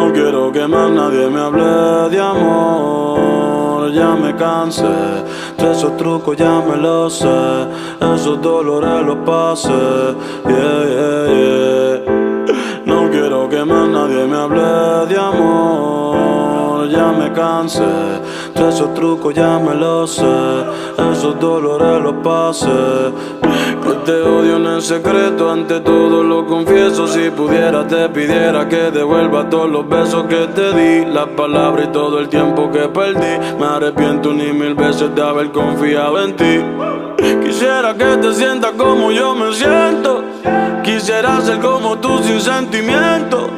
No quiero que más nadie me hable de amor, ya me cansé. De esos trucos ya me los sé, esos dolores los pasé. Yeah, yeah, yeah. No quiero que más nadie me hable de amor, ya me cansé. De esos trucos ya me los sé, esos dolores los pasé. Que te odio en el secreto, ante todo lo confieso. Si pudiera te pidiera que devuelva todos los besos que te di, las palabras y todo el tiempo que perdí. Me arrepiento ni mil veces de haber confiado en ti. Quisiera que te sientas como yo me siento, quisiera ser como tú sin sentimiento.